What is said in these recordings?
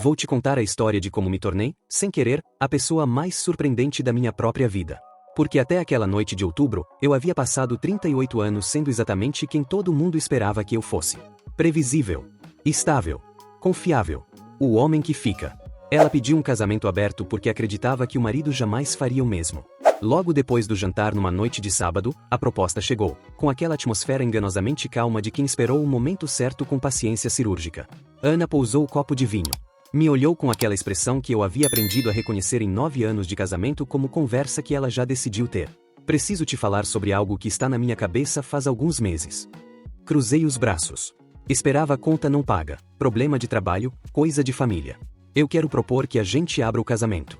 Vou te contar a história de como me tornei, sem querer, a pessoa mais surpreendente da minha própria vida. Porque até aquela noite de outubro, eu havia passado 38 anos sendo exatamente quem todo mundo esperava que eu fosse. Previsível. Estável. Confiável. O homem que fica. Ela pediu um casamento aberto porque acreditava que o marido jamais faria o mesmo. Logo depois do jantar numa noite de sábado, a proposta chegou, com aquela atmosfera enganosamente calma de quem esperou o momento certo com paciência cirúrgica. Ana pousou o copo de vinho. Me olhou com aquela expressão que eu havia aprendido a reconhecer em 9 anos de casamento como conversa que ela já decidiu ter. Preciso te falar sobre algo que está na minha cabeça faz alguns meses. Cruzei os braços. Esperava a conta não paga, problema de trabalho, coisa de família. Eu quero propor que a gente abra o casamento.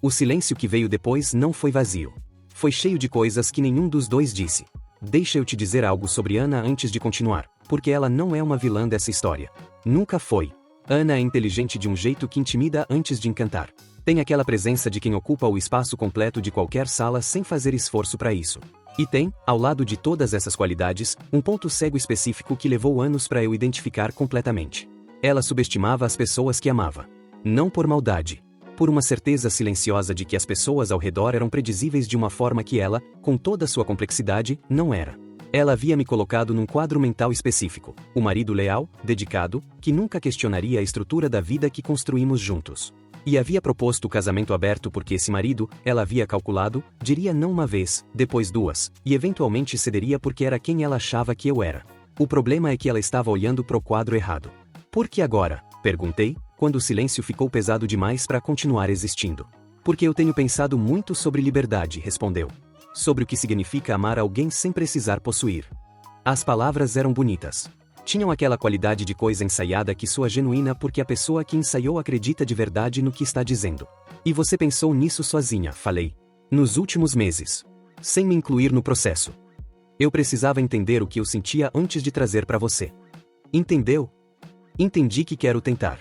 O silêncio que veio depois não foi vazio. Foi cheio de coisas que nenhum dos dois disse. Deixa eu te dizer algo sobre Ana antes de continuar, porque ela não é uma vilã dessa história. Nunca foi. Ana é inteligente de um jeito que intimida antes de encantar. Tem aquela presença de quem ocupa o espaço completo de qualquer sala sem fazer esforço para isso. E tem, ao lado de todas essas qualidades, um ponto cego específico que levou anos para eu identificar completamente. Ela subestimava as pessoas que amava. Não por maldade. Por uma certeza silenciosa de que as pessoas ao redor eram predizíveis de uma forma que ela, com toda a sua complexidade, não era. Ela havia me colocado num quadro mental específico, o marido leal, dedicado, que nunca questionaria a estrutura da vida que construímos juntos. E havia proposto o casamento aberto porque esse marido, ela havia calculado, diria não uma vez, depois duas, e eventualmente cederia porque era quem ela achava que eu era. O problema é que ela estava olhando pro quadro errado. Por que agora? Perguntei, quando o silêncio ficou pesado demais para continuar existindo. Porque eu tenho pensado muito sobre liberdade, respondeu. Sobre o que significa amar alguém sem precisar possuir. As palavras eram bonitas. Tinham aquela qualidade de coisa ensaiada que soa genuína porque a pessoa que ensaiou acredita de verdade no que está dizendo. E você pensou nisso sozinha, falei. Nos últimos meses. Sem me incluir no processo. Eu precisava entender o que eu sentia antes de trazer para você. Entendeu? Entendi que quero tentar.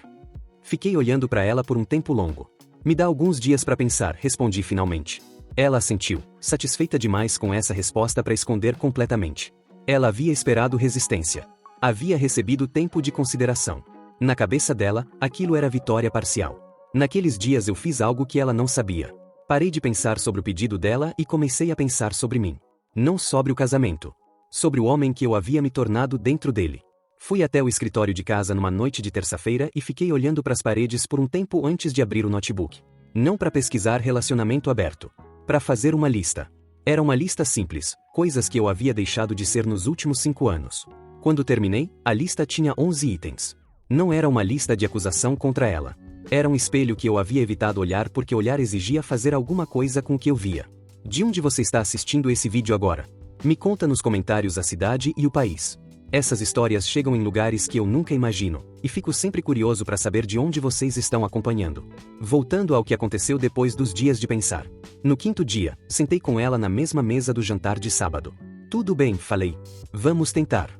Fiquei olhando para ela por um tempo longo. Me dá alguns dias para pensar, respondi finalmente. Ela assentiu, satisfeita demais com essa resposta para esconder completamente. Ela havia esperado resistência. Havia recebido tempo de consideração. Na cabeça dela, aquilo era vitória parcial. Naqueles dias eu fiz algo que ela não sabia. Parei de pensar sobre o pedido dela e comecei a pensar sobre mim. Não sobre o casamento. Sobre o homem que eu havia me tornado dentro dele. Fui até o escritório de casa numa noite de terça-feira e fiquei olhando para as paredes por um tempo antes de abrir o notebook. Não para pesquisar relacionamento aberto. Para fazer uma lista. Era uma lista simples, coisas que eu havia deixado de ser nos últimos 5 anos. Quando terminei, a lista tinha 11 itens. Não era uma lista de acusação contra ela. Era um espelho que eu havia evitado olhar porque olhar exigia fazer alguma coisa com o que eu via. De onde você está assistindo esse vídeo agora? Me conta nos comentários a cidade e o país. Essas histórias chegam em lugares que eu nunca imagino, e fico sempre curioso para saber de onde vocês estão acompanhando. Voltando ao que aconteceu depois dos dias de pensar. No 5º dia, sentei com ela na mesma mesa do jantar de sábado. Tudo bem, falei. Vamos tentar.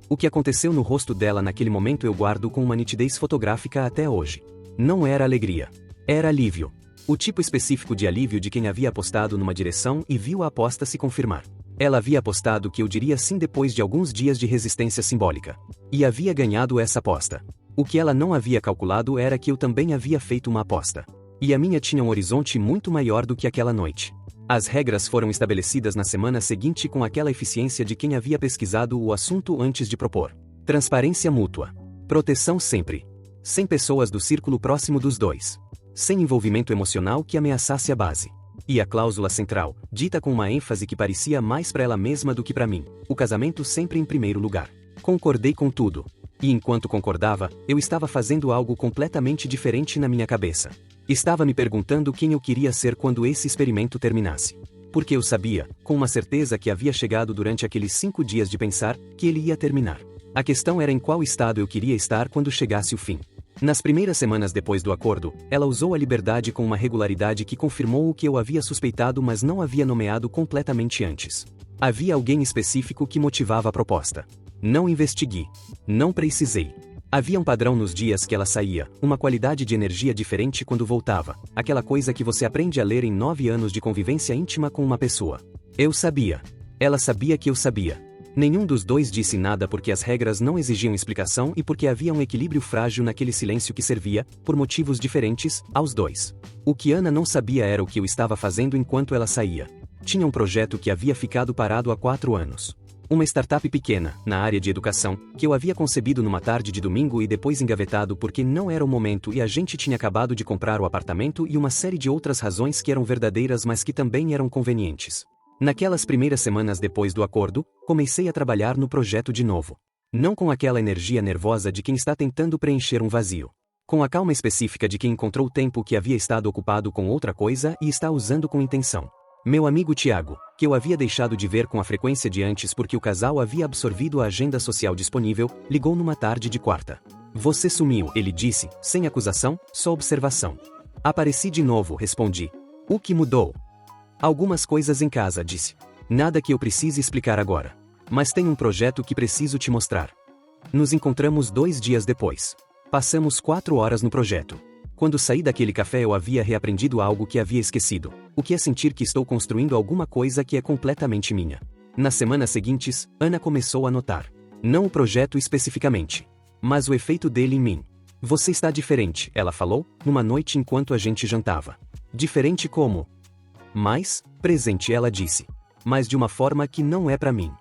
O que aconteceu no rosto dela naquele momento eu guardo com uma nitidez fotográfica até hoje. Não era alegria. Era alívio. O tipo específico de alívio de quem havia apostado numa direção e viu a aposta se confirmar. Ela havia apostado que eu diria sim depois de alguns dias de resistência simbólica. E havia ganhado essa aposta. O que ela não havia calculado era que eu também havia feito uma aposta. E a minha tinha um horizonte muito maior do que aquela noite. As regras foram estabelecidas na semana seguinte com aquela eficiência de quem havia pesquisado o assunto antes de propor. Transparência mútua. Proteção sempre. Sem pessoas do círculo próximo dos dois. Sem envolvimento emocional que ameaçasse a base. E a cláusula central, dita com uma ênfase que parecia mais para ela mesma do que para mim, o casamento sempre em primeiro lugar. Concordei com tudo. E enquanto concordava, eu estava fazendo algo completamente diferente na minha cabeça. Estava me perguntando quem eu queria ser quando esse experimento terminasse. Porque eu sabia, com uma certeza que havia chegado durante aqueles 5 dias de pensar, que ele ia terminar. A questão era em qual estado eu queria estar quando chegasse o fim. Nas primeiras semanas depois do acordo, ela usou a liberdade com uma regularidade que confirmou o que eu havia suspeitado mas não havia nomeado completamente antes. Havia alguém específico que motivava a proposta. Não investiguei. Não precisei. Havia um padrão nos dias que ela saía, uma qualidade de energia diferente quando voltava, aquela coisa que você aprende a ler em 9 anos de convivência íntima com uma pessoa. Eu sabia. Ela sabia que eu sabia. Nenhum dos dois disse nada porque as regras não exigiam explicação e porque havia um equilíbrio frágil naquele silêncio que servia, por motivos diferentes, aos dois. O que Ana não sabia era o que eu estava fazendo enquanto ela saía. Tinha um projeto que havia ficado parado há 4 anos. Uma startup pequena, na área de educação, que eu havia concebido numa tarde de domingo e depois engavetado porque não era o momento e a gente tinha acabado de comprar o apartamento e uma série de outras razões que eram verdadeiras mas que também eram convenientes. Naquelas primeiras semanas depois do acordo, comecei a trabalhar no projeto de novo. Não com aquela energia nervosa de quem está tentando preencher um vazio. Com a calma específica de quem encontrou o tempo que havia estado ocupado com outra coisa e está usando com intenção. Meu amigo Tiago, que eu havia deixado de ver com a frequência de antes porque o casal havia absorvido a agenda social disponível, ligou numa tarde de quarta. Você sumiu, ele disse, sem acusação, só observação. Apareci de novo, respondi. O que mudou? Algumas coisas em casa, disse. Nada que eu precise explicar agora. Mas tem um projeto que preciso te mostrar. Nos encontramos 2 dias depois. Passamos 4 horas no projeto. Quando saí daquele café eu havia reaprendido algo que havia esquecido. O que é sentir que estou construindo alguma coisa que é completamente minha. Nas semanas seguintes, Ana começou a notar. Não o projeto especificamente, mas o efeito dele em mim. Você está diferente, ela falou, numa noite enquanto a gente jantava. Diferente como? Mais presente, ela disse. Mas de uma forma que não é para mim.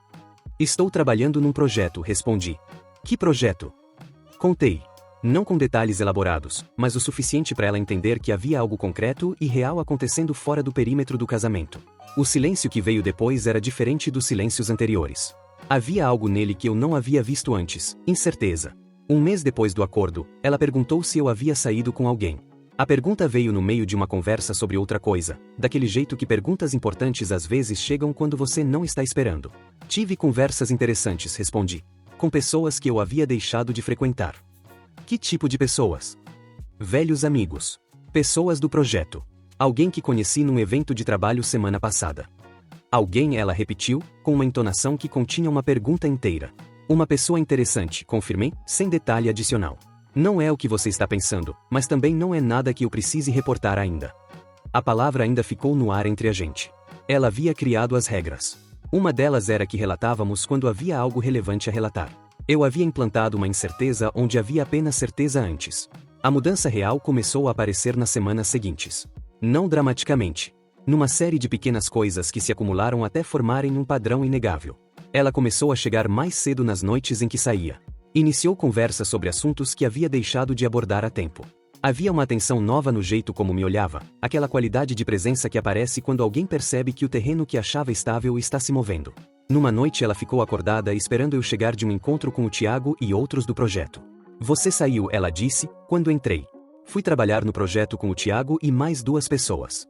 Estou trabalhando num projeto, respondi. Que projeto? Contei. Não com detalhes elaborados, mas o suficiente para ela entender que havia algo concreto e real acontecendo fora do perímetro do casamento. O silêncio que veio depois era diferente dos silêncios anteriores. Havia algo nele que eu não havia visto antes, incerteza. 1 mês depois do acordo, ela perguntou se eu havia saído com alguém. A pergunta veio no meio de uma conversa sobre outra coisa, daquele jeito que perguntas importantes às vezes chegam quando você não está esperando. Tive conversas interessantes, respondi. Com pessoas que eu havia deixado de frequentar. Que tipo de pessoas? Velhos amigos. Pessoas do projeto. Alguém que conheci num evento de trabalho semana passada. Alguém, ela repetiu, com uma entonação que continha uma pergunta inteira. Uma pessoa interessante, confirmei, sem detalhe adicional. Não é o que você está pensando, mas também não é nada que eu precise reportar ainda. A palavra ainda ficou no ar entre a gente. Ela havia criado as regras. Uma delas era que relatávamos quando havia algo relevante a relatar. Eu havia implantado uma incerteza onde havia apenas certeza antes. A mudança real começou a aparecer nas semanas seguintes. Não dramaticamente. Numa série de pequenas coisas que se acumularam até formarem um padrão inegável. Ela começou a chegar mais cedo nas noites em que saía. Iniciou conversas sobre assuntos que havia deixado de abordar há tempo. Havia uma atenção nova no jeito como me olhava, aquela qualidade de presença que aparece quando alguém percebe que o terreno que achava estável está se movendo. Numa noite ela ficou acordada esperando eu chegar de um encontro com o Tiago e outros do projeto. Você saiu, ela disse, quando entrei. Fui trabalhar no projeto com o Tiago e mais 2 pessoas.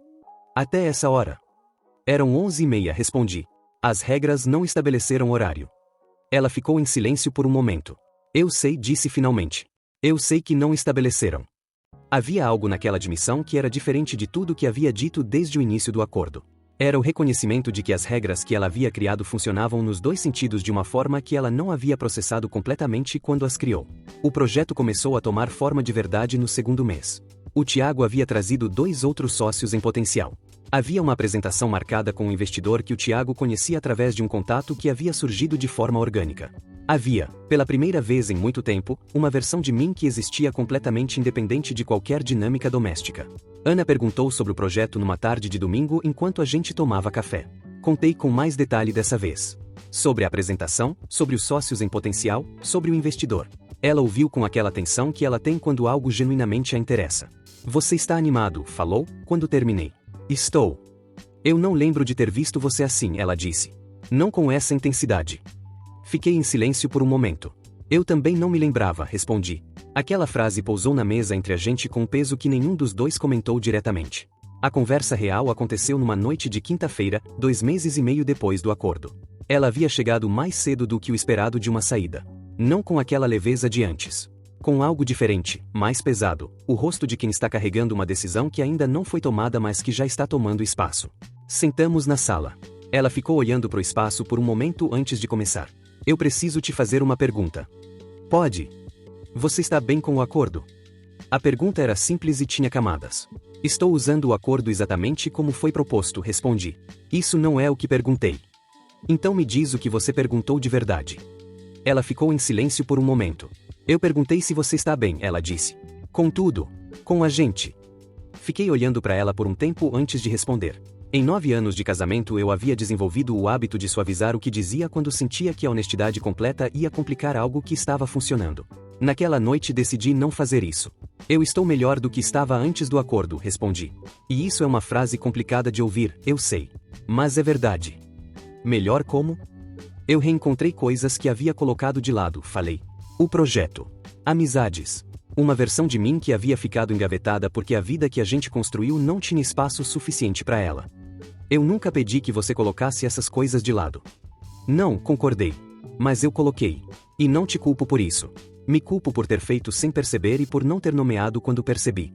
Até essa hora. Eram 11h30, respondi. As regras não estabeleceram horário. Ela ficou em silêncio por um momento. Eu sei, disse finalmente. Eu sei que não estabeleceram. Havia algo naquela admissão que era diferente de tudo que havia dito desde o início do acordo. Era o reconhecimento de que as regras que ela havia criado funcionavam nos 2 sentidos de uma forma que ela não havia processado completamente quando as criou. O projeto começou a tomar forma de verdade no 2º mês. O Tiago havia trazido 2 outros sócios em potencial. Havia uma apresentação marcada com um investidor que o Tiago conhecia através de um contato que havia surgido de forma orgânica. Havia, pela primeira vez em muito tempo, uma versão de mim que existia completamente independente de qualquer dinâmica doméstica. Ana perguntou sobre o projeto numa tarde de domingo enquanto a gente tomava café. Contei com mais detalhe dessa vez. Sobre a apresentação, sobre os sócios em potencial, sobre o investidor. Ela ouviu com aquela atenção que ela tem quando algo genuinamente a interessa. Você está animado, falou, quando terminei. Estou. Eu não lembro de ter visto você assim, ela disse. Não com essa intensidade. Fiquei em silêncio por um momento. Eu também não me lembrava, respondi. Aquela frase pousou na mesa entre a gente com um peso que nenhum dos 2 comentou diretamente. A conversa real aconteceu numa noite de quinta-feira, 2 meses e meio depois do acordo. Ela havia chegado mais cedo do que o esperado de uma saída. Não com aquela leveza de antes. Com algo diferente, mais pesado, o rosto de quem está carregando uma decisão que ainda não foi tomada mas que já está tomando espaço. Sentamos na sala. Ela ficou olhando para o espaço por um momento antes de começar. Eu preciso te fazer uma pergunta. Pode? Você está bem com o acordo? A pergunta era simples e tinha camadas. Estou usando o acordo exatamente como foi proposto, respondi. Isso não é o que perguntei. Então me diz o que você perguntou de verdade. Ela ficou em silêncio por um momento. Eu perguntei se você está bem, ela disse. Contudo, com a gente. Fiquei olhando para ela por um tempo antes de responder. Em 9 anos de casamento eu havia desenvolvido o hábito de suavizar o que dizia quando sentia que a honestidade completa ia complicar algo que estava funcionando. Naquela noite decidi não fazer isso. Eu estou melhor do que estava antes do acordo, respondi. E isso é uma frase complicada de ouvir, eu sei. Mas é verdade. Melhor como? Eu reencontrei coisas que havia colocado de lado, falei. O projeto. Amizades. Uma versão de mim que havia ficado engavetada porque a vida que a gente construiu não tinha espaço suficiente para ela. Eu nunca pedi que você colocasse essas coisas de lado. Não, concordei. Mas eu coloquei. E não te culpo por isso. Me culpo por ter feito sem perceber e por não ter nomeado quando percebi.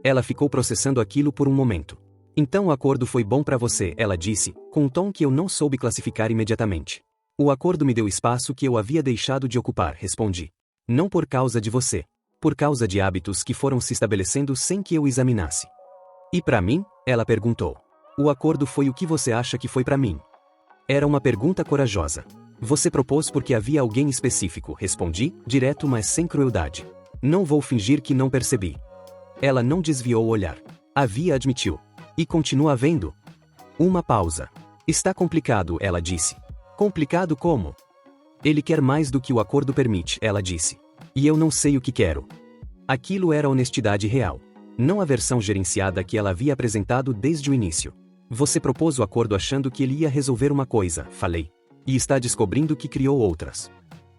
Ela ficou processando aquilo por um momento. Então o acordo foi bom para você, ela disse, com um tom que eu não soube classificar imediatamente. O acordo me deu espaço que eu havia deixado de ocupar, respondi. Não por causa de você. Por causa de hábitos que foram se estabelecendo sem que eu examinasse. E para mim? Ela perguntou. O acordo foi o que você acha que foi para mim? Era uma pergunta corajosa. Você propôs porque havia alguém específico, respondi, direto mas sem crueldade. Não vou fingir que não percebi. Ela não desviou o olhar. Havia, admitiu. E continua havendo? Uma pausa. Está complicado, ela disse. Complicado como? Ele quer mais do que o acordo permite, ela disse. E eu não sei o que quero. Aquilo era honestidade real. Não a versão gerenciada que ela havia apresentado desde o início. Você propôs o acordo achando que ele ia resolver uma coisa, falei. E está descobrindo que criou outras.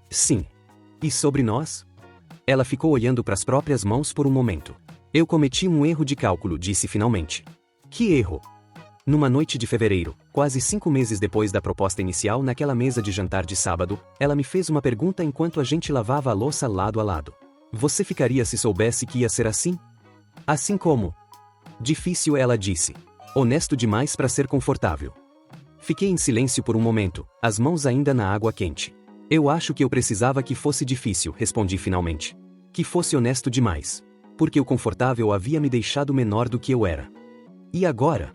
Sim. E sobre nós? Ela ficou olhando para as próprias mãos por um momento. Eu cometi um erro de cálculo, disse finalmente. Que erro? Numa noite de fevereiro, quase 5 meses depois da proposta inicial naquela mesa de jantar de sábado, ela me fez uma pergunta enquanto a gente lavava a louça lado a lado. Você ficaria se soubesse que ia ser assim? Assim como? Difícil, ela disse. Honesto demais para ser confortável. Fiquei em silêncio por um momento, as mãos ainda na água quente. Eu acho que eu precisava que fosse difícil, respondi finalmente. Que fosse honesto demais. Porque o confortável havia me deixado menor do que eu era. E agora?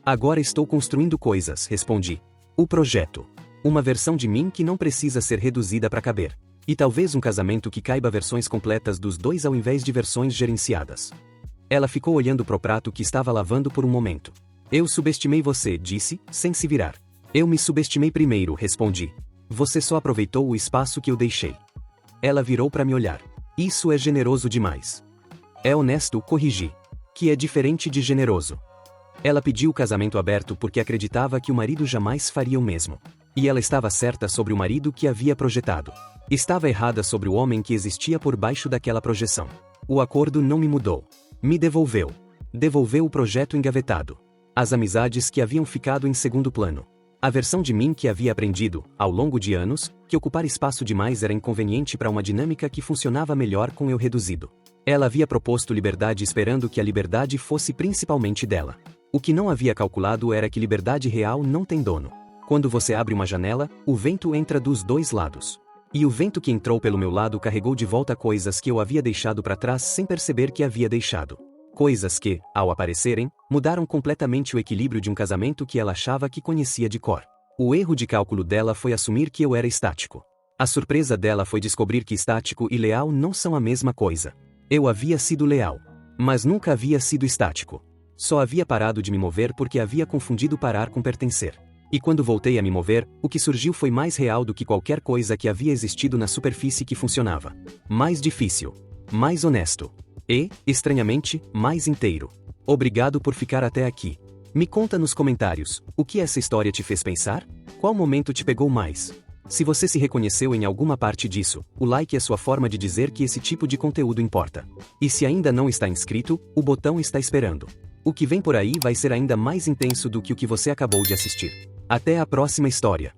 Agora estou construindo coisas, respondi. O projeto. Uma versão de mim que não precisa ser reduzida para caber. E talvez um casamento que caiba versões completas dos dois ao invés de versões gerenciadas. Ela ficou olhando pro prato que estava lavando por um momento. Eu subestimei você, disse, sem se virar. Eu me subestimei primeiro, respondi. Você só aproveitou o espaço que eu deixei. Ela virou para me olhar. Isso é generoso demais. É honesto, corrigi. Que é diferente de generoso. Ela pediu o casamento aberto porque acreditava que o marido jamais faria o mesmo. E ela estava certa sobre o marido que havia projetado. Estava errada sobre o homem que existia por baixo daquela projeção. O acordo não me mudou. Me devolveu. Devolveu o projeto engavetado. As amizades que haviam ficado em segundo plano. A versão de mim que havia aprendido, ao longo de anos, que ocupar espaço demais era inconveniente para uma dinâmica que funcionava melhor com eu reduzido. Ela havia proposto liberdade esperando que a liberdade fosse principalmente dela. O que não havia calculado era que liberdade real não tem dono. Quando você abre uma janela, o vento entra dos dois lados. E o vento que entrou pelo meu lado carregou de volta coisas que eu havia deixado para trás sem perceber que havia deixado. Coisas que, ao aparecerem, mudaram completamente o equilíbrio de um casamento que ela achava que conhecia de cor. O erro de cálculo dela foi assumir que eu era estático. A surpresa dela foi descobrir que estático e leal não são a mesma coisa. Eu havia sido leal, mas nunca havia sido estático. Só havia parado de me mover porque havia confundido parar com pertencer. E quando voltei a me mover, o que surgiu foi mais real do que qualquer coisa que havia existido na superfície que funcionava. Mais difícil. Mais honesto. E, estranhamente, mais inteiro. Obrigado por ficar até aqui. Me conta nos comentários, o que essa história te fez pensar? Qual momento te pegou mais? Se você se reconheceu em alguma parte disso, o like é sua forma de dizer que esse tipo de conteúdo importa. E se ainda não está inscrito, o botão está esperando. O que vem por aí vai ser ainda mais intenso do que o que você acabou de assistir. Até a próxima história.